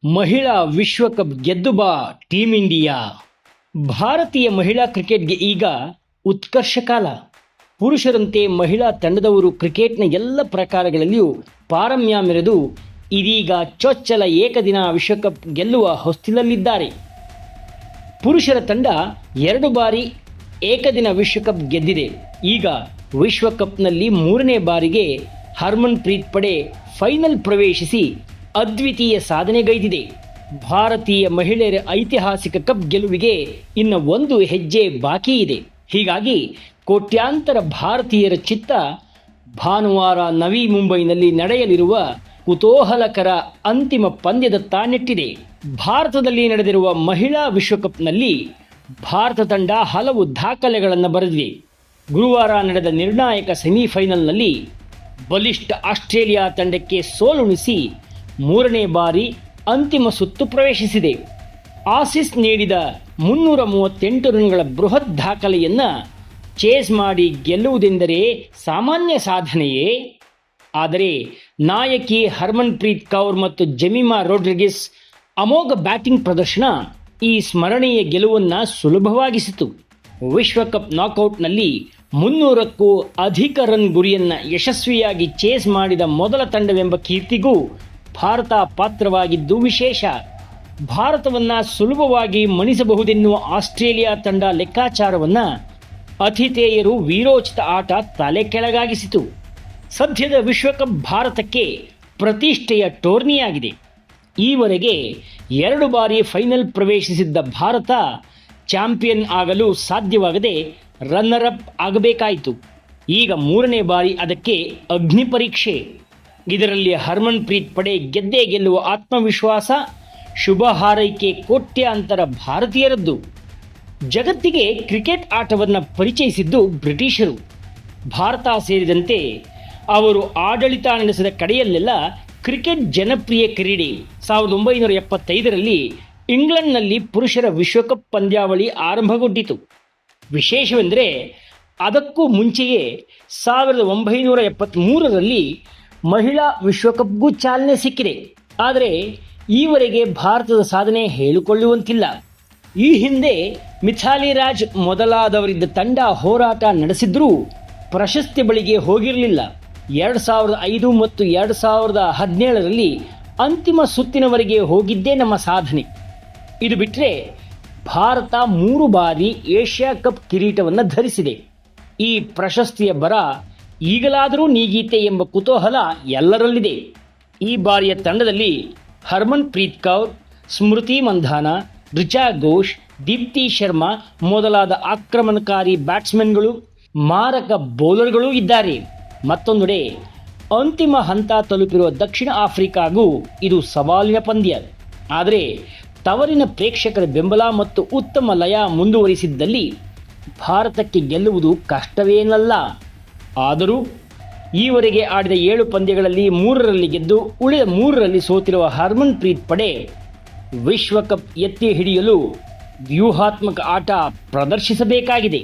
ಮಹಿಳಾ ವಿಶ್ವಕಪ್ ಗೆದ್ದು ಬಾ ಟೀಮ್ ಇಂಡಿಯಾ. ಭಾರತೀಯ ಮಹಿಳಾ ಕ್ರಿಕೆಟ್ಗೆ ಈಗ ಉತ್ಕರ್ಷ ಕಾಲ. ಪುರುಷರಂತೆ ಮಹಿಳಾ ತಂಡದವರು ಕ್ರಿಕೆಟ್ನ ಎಲ್ಲ ಪ್ರಕಾರಗಳಲ್ಲಿಯೂ ಪಾರಮ್ಯ ಮೆರೆದು ಇದೀಗ ಚೊಚ್ಚಲ ಏಕದಿನ ವಿಶ್ವಕಪ್ ಗೆಲ್ಲುವ ಹೊಸ್ತಿಲಲ್ಲಿದ್ದಾರೆ. ಪುರುಷರ ತಂಡ 2 ಬಾರಿ ಏಕದಿನ ವಿಶ್ವಕಪ್ ಗೆದ್ದಿದೆ. ಈಗ ವಿಶ್ವಕಪ್ನಲ್ಲಿ 3ನೇ ಬಾರಿಗೆ ಹರ್ಮನ್ ಪ್ರೀತ್ ಪಡೆ ಫೈನಲ್ ಪ್ರವೇಶಿಸಿ ಅದ್ವಿತೀಯ ಸಾಧನೆಗೈದಿದೆ. ಭಾರತೀಯ ಮಹಿಳೆಯರ ಐತಿಹಾಸಿಕ ಕಪ್ ಗೆಲುವಿಗೆ ಇನ್ನು ಒಂದು ಹೆಜ್ಜೆ ಬಾಕಿ ಇದೆ. ಹೀಗಾಗಿ ಕೋಟ್ಯಾಂತರ ಭಾರತೀಯರ ಚಿತ್ತ ಭಾನುವಾರ ನವಿ ಮುಂಬೈನಲ್ಲಿ ನಡೆಯಲಿರುವ ಕುತೂಹಲಕರ ಅಂತಿಮ ಪಂದ್ಯದತ್ತ ನೆಟ್ಟಿದೆ. ಭಾರತದಲ್ಲಿ ನಡೆದಿರುವ ಮಹಿಳಾ ವಿಶ್ವಕಪ್ನಲ್ಲಿ ಭಾರತ ತಂಡ ಹಲವು ದಾಖಲೆಗಳನ್ನು ಬರೆದಿದೆ. ಗುರುವಾರ ನಡೆದ ನಿರ್ಣಾಯಕ ಸೆಮಿಫೈನಲ್ನಲ್ಲಿ ಬಲಿಷ್ಠ ಆಸ್ಟ್ರೇಲಿಯಾ ತಂಡಕ್ಕೆ ಸೋಲುಣಿಸಿ 3ನೇ ಬಾರಿ ಅಂತಿಮ ಸುತ್ತು ಪ್ರವೇಶಿಸಿದೆ. ಆಸೀಸ್ ನೀಡಿದ 338 ರನ್ಗಳ ಬೃಹತ್ ದಾಖಲೆಯನ್ನು ಚೇಸ್ ಮಾಡಿ ಗೆಲ್ಲುವುದೆಂದರೆ ಸಾಮಾನ್ಯ ಸಾಧನೆಯೇ? ಆದರೆ ನಾಯಕಿ ಹರ್ಮನ್ ಪ್ರೀತ್ ಕೌರ್ ಮತ್ತು ಜೆಮಿಮಾ ರೋಡ್ರಿಗಸ್ ಅಮೋಘ ಬ್ಯಾಟಿಂಗ್ ಪ್ರದರ್ಶನ ಈ ಸ್ಮರಣೀಯ ಗೆಲುವನ್ನು ಸುಲಭವಾಗಿಸಿತು. ವಿಶ್ವಕಪ್ ನಾಕೌಟ್ನಲ್ಲಿ 300ಕ್ಕೂ ಅಧಿಕ ರನ್ ಗುರಿಯನ್ನು ಯಶಸ್ವಿಯಾಗಿ ಚೇಸ್ ಮಾಡಿದ ಮೊದಲ ತಂಡವೆಂಬ ಕೀರ್ತಿಗೂ ಭಾರತ ಪಾತ್ರವಾಗಿದ್ದು ವಿಶೇಷ. ಭಾರತವನ್ನು ಸುಲಭವಾಗಿ ಮಣಿಸಬಹುದೆನ್ನುವ ಆಸ್ಟ್ರೇಲಿಯಾ ತಂಡ ಲೆಕ್ಕಾಚಾರವನ್ನು ಅತಿಥೇಯರು ವೀರೋಚಿತ ಆಟ ತಲೆ ಕೆಳಗಾಗಿಸಿತು. ಸದ್ಯದ ವಿಶ್ವಕಪ್ ಭಾರತಕ್ಕೆ ಪ್ರತಿಷ್ಠೆಯ ಟೂರ್ನಿಯಾಗಿದೆ. ಈವರೆಗೆ 2 ಬಾರಿ ಫೈನಲ್ ಪ್ರವೇಶಿಸಿದ್ದ ಭಾರತ ಚಾಂಪಿಯನ್ ಆಗಲು ಸಾಧ್ಯವಾಗದೆ ರನ್ನರ್ ಅಪ್ ಆಗಬೇಕಾಯಿತು. ಈಗ 3ನೇ ಬಾರಿ ಅದಕ್ಕೆ ಅಗ್ನಿ ಪರೀಕ್ಷೆ. ಇದರಲ್ಲಿ ಹರ್ಮನ್ ಪ್ರೀತ್ ಪಡೆ ಗೆದ್ದೇ ಗೆಲ್ಲುವ ಆತ್ಮವಿಶ್ವಾಸ, ಶುಭ ಹಾರೈಕೆ ಕೋಟ್ಯಾಂತರ ಭಾರತೀಯರದ್ದು. ಜಗತ್ತಿಗೆ ಕ್ರಿಕೆಟ್ ಆಟವನ್ನು ಪರಿಚಯಿಸಿದ್ದು ಬ್ರಿಟಿಷರು. ಭಾರತ ಸೇರಿದಂತೆ ಅವರು ಆಡಳಿತ ನಡೆಸಿದ ಕಡೆಯಲ್ಲೆಲ್ಲ ಕ್ರಿಕೆಟ್ ಜನಪ್ರಿಯ ಕ್ರೀಡೆ. 1975ರಲ್ಲಿ ಇಂಗ್ಲೆಂಡ್ನಲ್ಲಿ ಪುರುಷರ ವಿಶ್ವಕಪ್ ಪಂದ್ಯಾವಳಿ ಆರಂಭಗೊಂಡಿತು. ವಿಶೇಷವೆಂದರೆ ಅದಕ್ಕೂ ಮುಂಚೆಯೇ 1973ರಲ್ಲಿ ಮಹಿಳಾ ವಿಶ್ವಕಪ್ಗೂ ಚಾಲನೆ ಸಿಕ್ಕಿದೆ. ಆದರೆ ಈವರೆಗೆ ಭಾರತದ ಸಾಧನೆ ಹೇಳಿಕೊಳ್ಳುವಂತಿಲ್ಲ. ಈ ಹಿಂದೆ ಮಿಥಾಲಿ ರಾಜ್ ಮೊದಲಾದವರಿದ್ದ ತಂಡ ಹೋರಾಟ ನಡೆಸಿದ್ರೂ ಪ್ರಶಸ್ತಿ ಬಳಿಗೆ ಹೋಗಿರಲಿಲ್ಲ. 2005 ಮತ್ತು 2017ರಲ್ಲಿ ಅಂತಿಮ ಸುತ್ತಿನವರೆಗೆ ಹೋಗಿದ್ದೇ ನಮ್ಮ ಸಾಧನೆ. ಇದು ಬಿಟ್ಟರೆ ಭಾರತ 3 ಬಾರಿ ಏಷ್ಯಾ ಕಪ್ ಕಿರೀಟವನ್ನು ಧರಿಸಿದೆ. ಈ ಪ್ರಶಸ್ತಿಯ ಬರ ಈಗಲಾದರೂ ನೀಗೀತೆ ಎಂಬ ಕುತೂಹಲ ಎಲ್ಲರಲ್ಲಿದೆ. ಈ ಬಾರಿಯ ತಂಡದಲ್ಲಿ ಹರ್ಮನ್ ಪ್ರೀತ್ ಕೌರ್, ಸ್ಮೃತಿ ಮಂಧಾನ, ರಿಚಾ ಘೋಷ್, ದೀಪ್ತಿ ಶರ್ಮಾ ಮೊದಲಾದ ಆಕ್ರಮಣಕಾರಿ ಬ್ಯಾಟ್ಸ್ಮನ್ಗಳು, ಮಾರಕ ಬೌಲರ್ಗಳೂ ಇದ್ದಾರೆ. ಮತ್ತೊಂದೆಡೆ ಅಂತಿಮ ಹಂತ ತಲುಪಿರುವ ದಕ್ಷಿಣ ಆಫ್ರಿಕಾಗೂ ಇದು ಸವಾಲಿನ ಪಂದ್ಯ. ಆದರೆ ತವರಿನ ಪ್ರೇಕ್ಷಕರ ಬೆಂಬಲ ಮತ್ತು ಉತ್ತಮ ಲಯ ಮುಂದುವರಿಸಿದ್ದಲ್ಲಿ ಭಾರತಕ್ಕೆ ಗೆಲ್ಲುವುದು ಕಷ್ಟವೇನಲ್ಲ. ಆದರೂ ಈವರೆಗೆ ಆಡಿದ 7 ಪಂದ್ಯಗಳಲ್ಲಿ 3ರಲ್ಲಿ ಗೆದ್ದು ಉಳಿದ 3ರಲ್ಲಿ ಸೋತಿರುವ ಹರ್ಮನ್ ಪ್ರೀತ್ ಪಡೆ ವಿಶ್ವಕಪ್ ಎತ್ತಿ ಹಿಡಿಯಲು ವ್ಯೂಹಾತ್ಮಕ ಆಟ ಪ್ರದರ್ಶಿಸಬೇಕಾಗಿದೆ.